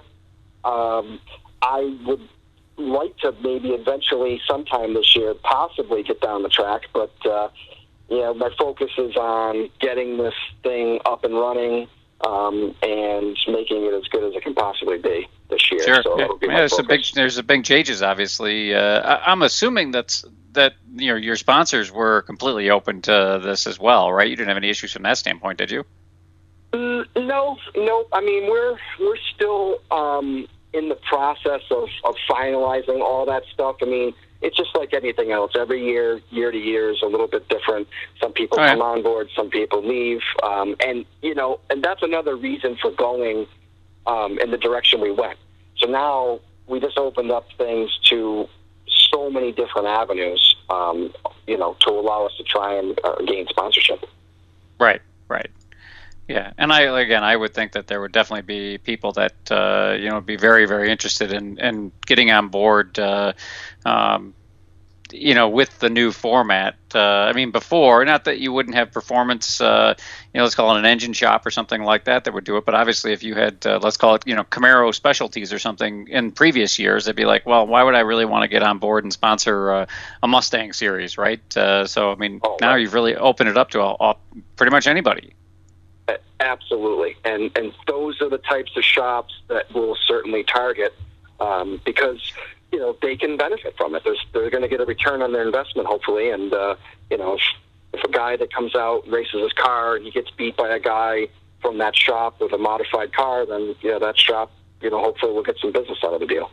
I would like to maybe eventually sometime this year possibly get down the track, but my focus is on getting this thing up and running and making it as good as it can possibly be this year. Sure. So there's a big changes, obviously. I'm assuming that your sponsors were completely open to this as well, right? You didn't have any issues from that standpoint, did you? No. I mean, we're still in the process of finalizing all that stuff. I mean, it's just like anything else. Every year to year is a little bit different. Some people come on board, some people leave, and that's another reason for going in the direction we went. So now we just opened up things to so many different avenues, to allow us to try and gain sponsorship. Right. Yeah, and I would think that there would definitely be people that be very, very interested in getting on board, with the new format. Before, not that you wouldn't have performance, let's call it an engine shop or something like that would do it. But obviously, if you had, let's call it, Camaro Specialties or something in previous years, they'd be like, well, why would I really want to get on board and sponsor a Mustang series, right? Now you've really opened it up to pretty much anybody. Absolutely, and those are the types of shops that we'll certainly target because they can benefit from it. They're going to get a return on their investment, hopefully. And if a guy that comes out and races his car and he gets beat by a guy from that shop with a modified car, then that shop hopefully will get some business out of the deal.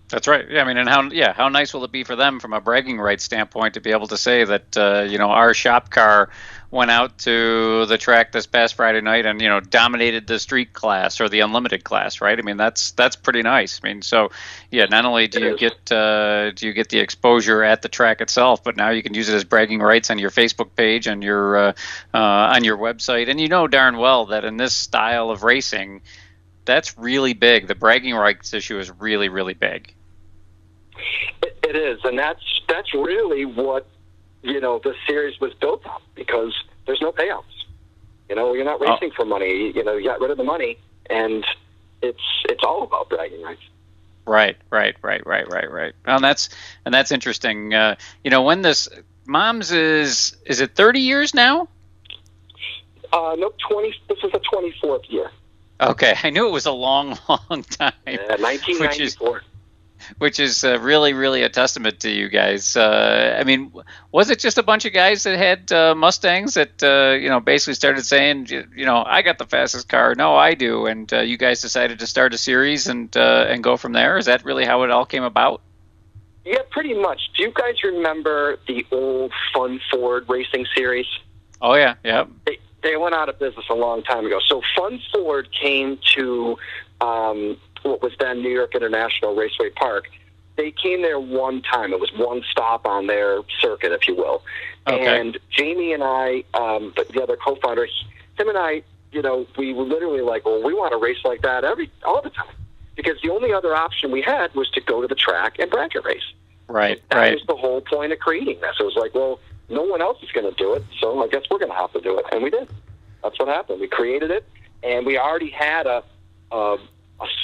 That's right. Yeah, I mean, and how nice will it be for them from a bragging rights standpoint to be able to say that our shop car went out to the track this past Friday night and dominated the street class or the unlimited class, right? I mean, that's pretty nice. I mean, so yeah, not only do you get the exposure at the track itself, but now you can use it as bragging rights on your Facebook page and your on your website, and you know darn well that in this style of racing, that's really big. The bragging rights issue is really, really big. It is, and that's really what the series was built on, because there's no payouts. You're not racing for money. You got rid of the money, and it's all about bragging rights. Right. Well, that's interesting. When this Moms is it 30 years now? No, 20. This is the 24th year. Okay, I knew it was a long, long time. 1994. Which is really, really a testament to you guys. I mean, was it just a bunch of guys that had Mustangs that basically started saying, I got the fastest car, no, I do, and you guys decided to start a series and go from there? Is that really how it all came about? Yeah, pretty much. Do you guys remember the old Fun Ford racing series? Oh yeah, yeah. They went out of business a long time ago. So Fun Ford came to what was then New York International Raceway Park. They came there one time. It was one stop on their circuit, if you will. Okay. And Jamie and I, the other co-founder, him and I, we were literally like, well, we want to race like that all the time. Because the only other option we had was to go to the track and bracket race. Right, That was the whole point of creating this. It was like, well, no one else is going to do it, so I guess we're going to have to do it. And we did. That's what happened. We created it, and we already had a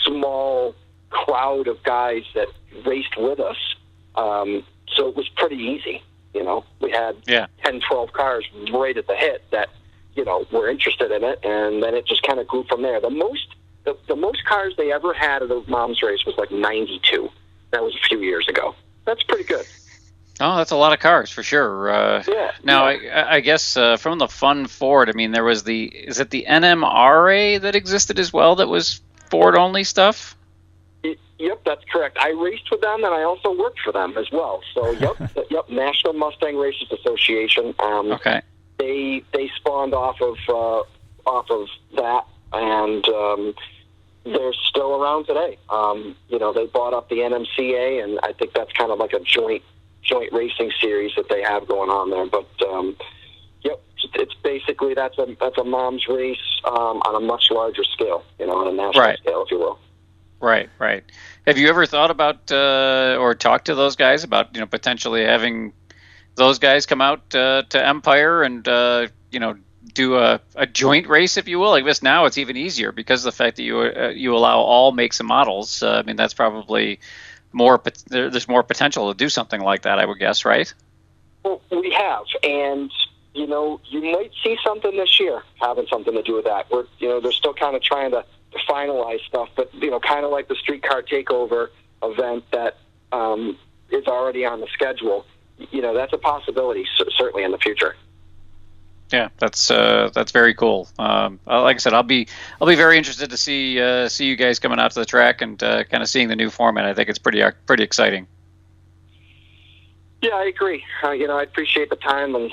small crowd of guys that raced with us. So it was pretty easy. We had 10, 12 cars right at the hit that, were interested in it, and then it just kind of grew from there. The most cars they ever had at a Mom's race was like 92. That was a few years ago. That's pretty good. Oh, that's a lot of cars for sure. Now, I guess from the Fun Ford, I mean, there was is it the NMRA that existed as well that was Ford-only stuff? Yep, that's correct. I raced with them, and I also worked for them as well. So, yep, National Mustang Racers Association. Okay. They spawned off of that, and they're still around today. They bought up the NMCA, and I think that's kind of like a joint racing series that they have going on there. But it's basically that's a Mom's race on a much larger scale, on a national scale, if you will. Right. Have you ever thought about or talked to those guys about potentially having those guys come out to Empire and do a joint race, if you will? I guess now it's even easier because of the fact that you allow all makes and models. I mean, that's probably there's more potential to do something like that, I would guess, right? Well, we have, and you might see something this year having something to do with that. They're still kind of trying to finalize stuff, but kind of like the Streetcar Takeover event that is already on the schedule. That's a possibility, certainly in the future. Yeah, that's very cool. Like I said, I'll be very interested to see you guys coming out to the track and kind of seeing the new format. I think it's pretty exciting. Yeah, I agree. I appreciate the time and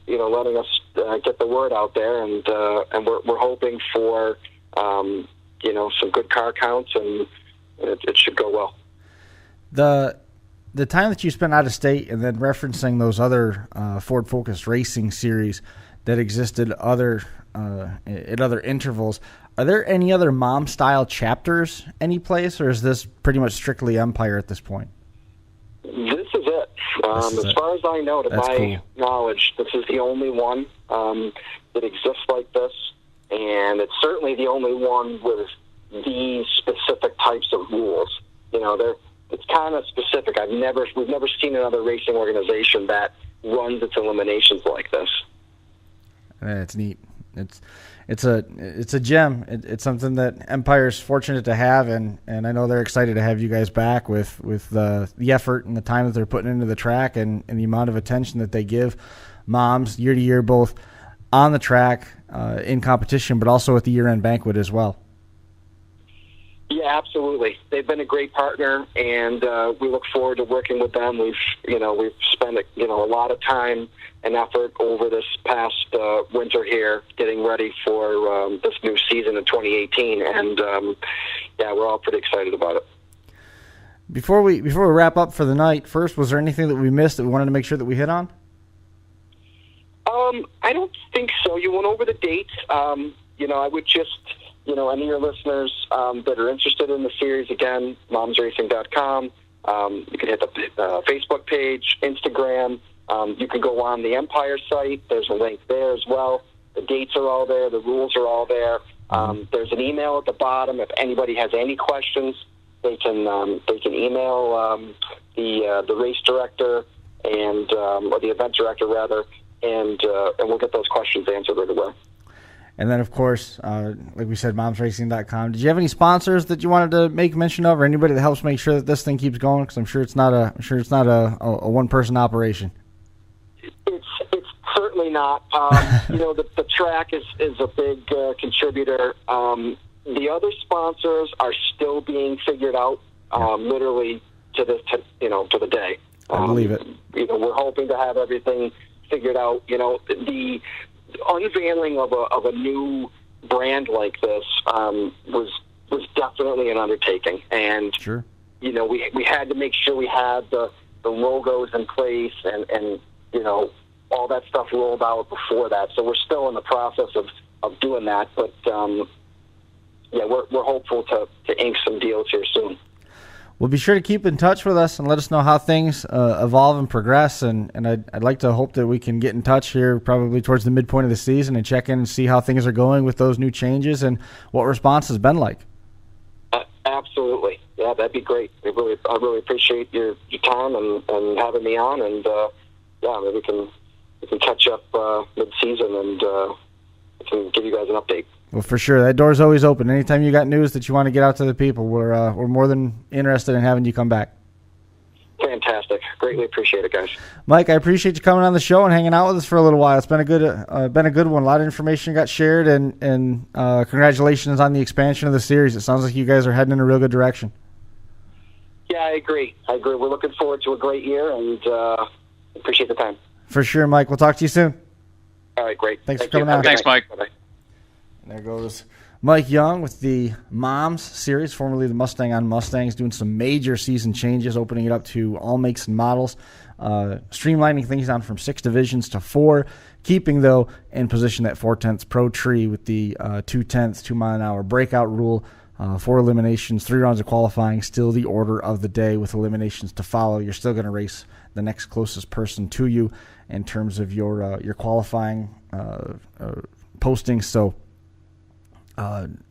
letting us get the word out there, and we're hoping for some good car counts, and it should go well. The time that you spent out of state, and then referencing those other Ford Focus racing series that existed at other intervals, are there any other Mom style chapters any place, or is this pretty much strictly Empire at this point? This is it. As far as I know, to my knowledge, this is the only one that exists like this, and it's certainly the only one with these specific types of rules. It's kind of specific. We've never seen another racing organization that runs its eliminations like this. It's neat. It's a gem. It's something that Empire's fortunate to have, and I know they're excited to have you guys back with the effort and the time that they're putting into the track and the amount of attention that they give Moms year to year, both on the track in competition, but also at the year-end banquet as well. Yeah, Yeah, absolutely. They've been a great partner, and we look forward to working with them. We've spent a lot of time and effort over this past winter here, getting ready for this new season in 2018, and we're all pretty excited about it. Before we wrap up for the night, first, was there anything that we missed that we wanted to make sure that we hit on? I don't think so. You went over the dates. I would just, any of your listeners that are interested in the series, again, momsracing.com. You can hit the Facebook page, Instagram. You can go on the Empire site. There's a link there as well. The dates are all there. The rules are all there. There's an email at the bottom. If anybody has any questions, they can email the race director or the event director rather, and we'll get those questions answered right away. And then, of course, like we said, momsracing.com. Did you have any sponsors that you wanted to make mention of, or anybody that helps make sure that this thing keeps going? Because I'm sure it's not a one-person operation. It's certainly not. The track is a big contributor. The other sponsors are still being figured out, literally to the day. I believe it. We're hoping to have everything figured out. The unveiling of a new brand like this was definitely an undertaking, and sure, we had to make sure we had the logos in place and all that stuff rolled out before that. So we're still in the process of doing that, but we're hopeful to ink some deals here soon. Well, be sure to keep in touch with us and let us know how things evolve and progress. And I'd like to hope that we can get in touch here probably towards the midpoint of the season and check in and see how things are going with those new changes and what response has been like. Absolutely. Yeah, that'd be great. I really appreciate your time and having me on. And, maybe we can catch up mid-season and we can give you guys an update. Well, for sure. That door's always open. Anytime you got news that you want to get out to the people, we're more than interested in having you come back. Fantastic. Greatly appreciate it, guys. Mike, I appreciate you coming on the show and hanging out with us for a little while. It's been a good one. A lot of information got shared, and congratulations on the expansion of the series. It sounds like you guys are heading in a real good direction. Yeah, I agree. We're looking forward to a great year, and appreciate the time. For sure, Mike. We'll talk to you soon. All right, great. Thanks for coming on. Thanks, Mike. Bye-bye. There goes Mike Young with the Moms series, formerly the Mustang on Mustangs, doing some major season changes, opening it up to all makes and models, streamlining things down from 6 divisions to 4, keeping, though, in position that 4/10 Pro Tree with the 2/10 2-mile-an-hour breakout rule, 4 eliminations, 3 rounds of qualifying, still the order of the day with eliminations to follow. You're still going to race the next closest person to you in terms of your qualifying postings, so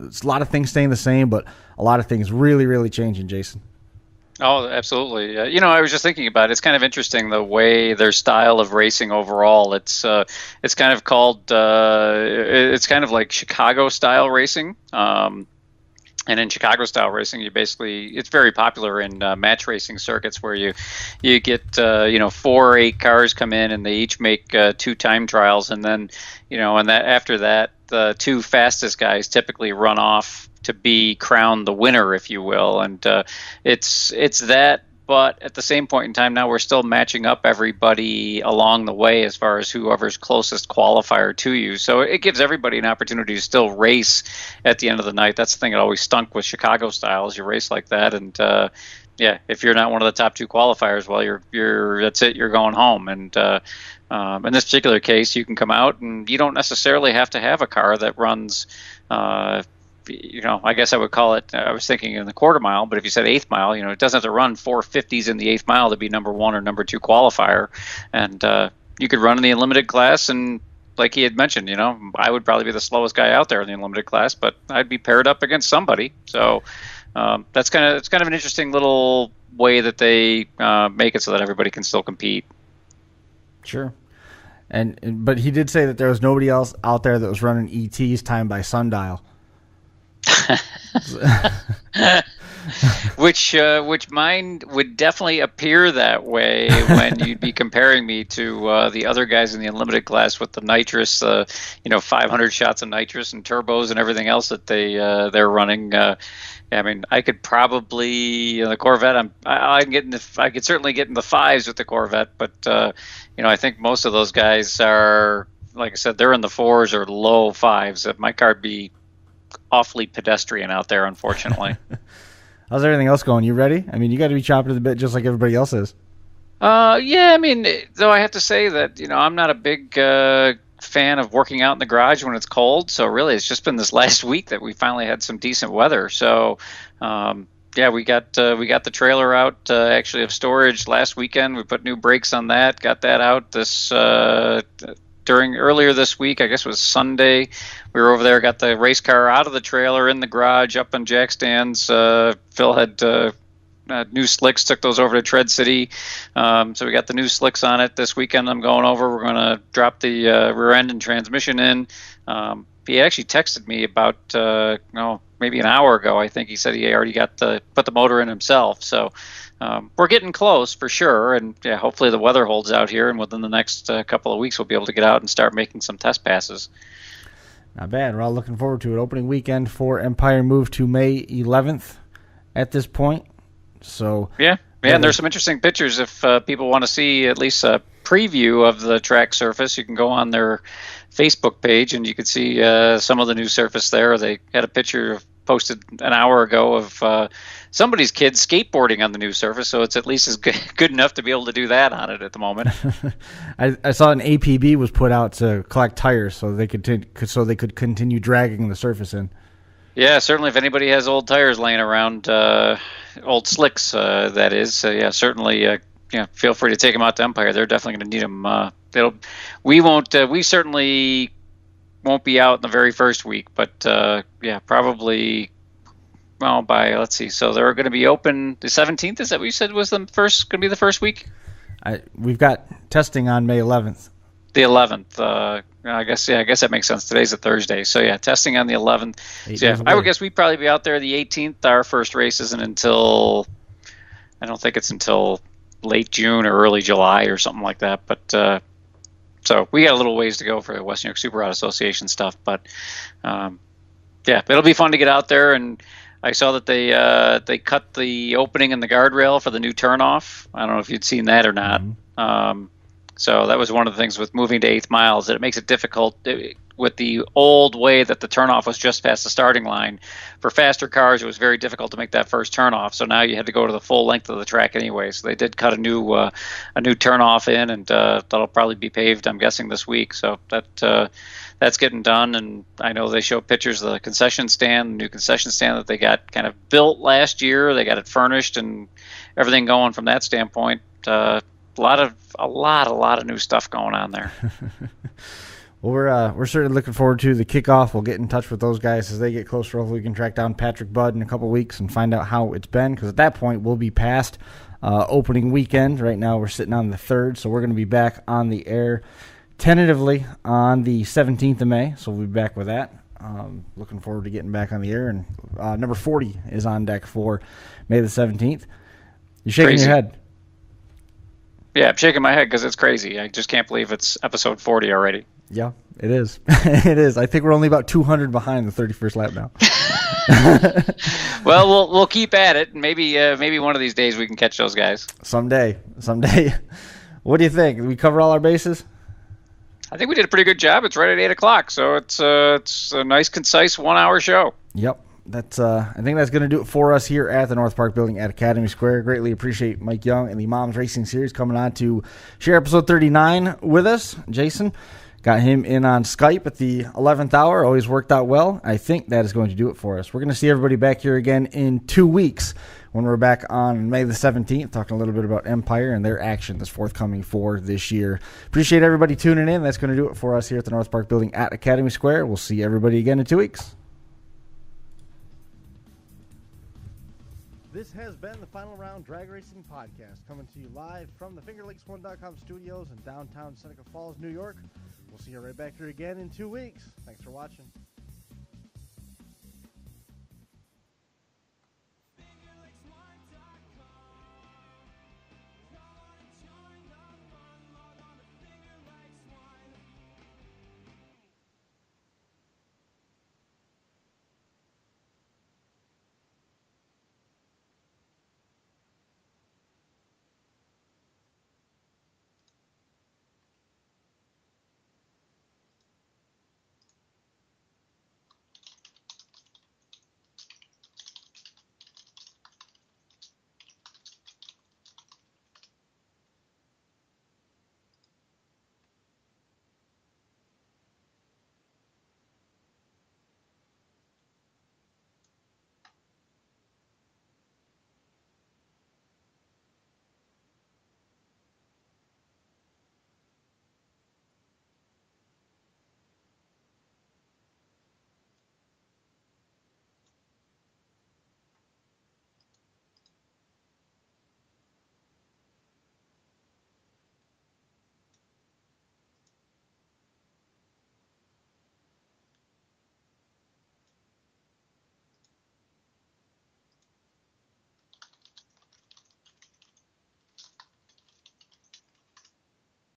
it's a lot of things staying the same, but a lot of things really, really changing, Jason. Oh, absolutely. I was just thinking about it. It's kind of interesting the way their style of racing overall. It's kind of called it's kind of like Chicago style racing. And in Chicago style racing, it's very popular in match racing circuits where you get 4 or 8 cars come in and they each make 2 time trials, and then and that after that the 2 fastest guys typically run off to be crowned the winner, if you will. And it's that. But at the same point in time now, we're still matching up everybody along the way as far as whoever's closest qualifier to you. So it gives everybody an opportunity to still race at the end of the night. That's the thing that always stunk with Chicago style, is you race like that. And, if you're not one of the top 2 qualifiers, well, you're that's it. You're going home. And in this particular case, you can come out and you don't necessarily have to have a car that runs I guess I would call it, I was thinking in the quarter mile, but if you said 8th mile, it doesn't have to run 450s in the 8th mile to be number 1 or number 2 qualifier. And you could run in the unlimited class, and like he had mentioned, I would probably be the slowest guy out there in the unlimited class, but I'd be paired up against somebody. So it's kind of an interesting little way that they make it so that everybody can still compete. Sure. But he did say that there was nobody else out there that was running ET's time by sundial. which mine would definitely appear that way when you'd be comparing me to the other guys in the unlimited class with the nitrous, 500 shots of nitrous and turbos and everything else that they're running. I mean, I could probably the Corvette. I could certainly get in the fives with the Corvette, but I think most of those guys are, like I said, they're in the fours or low fives. My car'd be awfully pedestrian out there, unfortunately. How's everything else going? You ready? I mean, you got to be chomping at the bit just like everybody else is. Yeah. I mean, though I have to say that I'm not a big fan of working out in the garage when it's cold. So really, it's just been this last week that we finally had some decent weather. So yeah, we got the trailer out actually of storage last weekend. We put new brakes on that. Got that out this earlier this week. I guess it was Sunday. We were over there, got the race car out of the trailer in the garage up on jack stands. Phil had new slicks, took those over to Tread City. So we got the new slicks on it this weekend. I'm going over. We're going to drop the rear end and transmission in. He actually texted me about maybe an hour ago. I think he said he already put the motor in himself. So we're getting close for sure. And yeah, hopefully the weather holds out here, and within the next couple of weeks we'll be able to get out and start making some test passes. Not bad. We're all looking forward to it. Opening weekend for Empire moved to May 11th at this point. So yeah, and there's some interesting pictures. If people want to see at least a preview of the track surface, you can go on their Facebook page and you can see some of the new surface there. They had a picture posted an hour ago of somebody's kid skateboarding on the new surface, so it's at least as good enough to be able to do that on it at the moment. I saw an APB was put out to collect tires so they could continue dragging the surface in. Yeah, certainly. If anybody has old tires laying around, old slicks, that is, yeah, certainly. Feel free to take them out to Empire. They're definitely going to need them. We certainly won't be out in the very first week, but yeah, probably. Well, let's see. So they're going to be open the 17th. Is that what you said was going to be the first week? We've got testing on May 11th. The 11th. I guess that makes sense. Today's a Thursday, so yeah, testing on the 11th. So yeah, I would guess we'd probably be out there the 18th. Our first race isn't until, I don't think it's until late June or early July or something like that. But so we got a little ways to go for the Western New York Super Rod Association stuff. But yeah, it'll be fun to get out there. And I saw that they cut the opening in the guardrail for the new turnoff. I don't know if you'd seen that or not. Mm-hmm. So that was one of the things with moving to 8th miles, that it makes it difficult with the old way that the turnoff was just past the starting line. For faster cars, it was very difficult to make that first turnoff. So now you had to go to the full length of the track anyway. So they did cut a new turnoff in, and that'll probably be paved, I'm guessing, this week. So that's getting done. And I know they show pictures of the concession stand, the new concession stand that they got kind of built last year. They got it furnished and everything going from that standpoint. A lot of new stuff going on there. Well, we're certainly looking forward to the kickoff. We'll get in touch with those guys as they get closer. Hopefully we can track down Patrick Budd in a couple weeks and find out how it's been, because at that point we'll be past opening weekend. Right now we're sitting on the 3rd, so we're going to be back on the air tentatively on the 17th of May, so we'll be back with that. Looking forward to getting back on the air, and number 40 is on deck for May the 17th. You're shaking your head. Yeah, I'm shaking my head because it's crazy. I just can't believe it's episode 40 already. Yeah, it is. It is. I think we're only about 200 behind the 31st lap now. Well, we'll keep at it. Maybe one of these days we can catch those guys. Someday. What do you think? Did we cover all our bases? I think we did a pretty good job. It's right at 8 o'clock, so it's a nice, concise 1-hour show. Yep. That's I think that's going to do it for us here at the North Park Building at Academy Square. Greatly appreciate Mike Young and the Moms Racing Series coming on to share episode 39 with us. Jason, got him in on Skype at the 11th hour. Always worked out well. I think that is going to do it for us. We're going to see everybody back here again in 2 weeks when we're back on May the 17th, talking a little bit about Empire and their action that's forthcoming for this year. Appreciate everybody tuning in. That's going to do it for us here at the North Park Building at Academy Square. We'll see everybody again in 2 weeks. This has been the Final Round Drag Racing Podcast, coming to you live from the FingerLakes1.com studios in downtown Seneca Falls, New York. We'll see you right back here again in 2 weeks. Thanks for watching.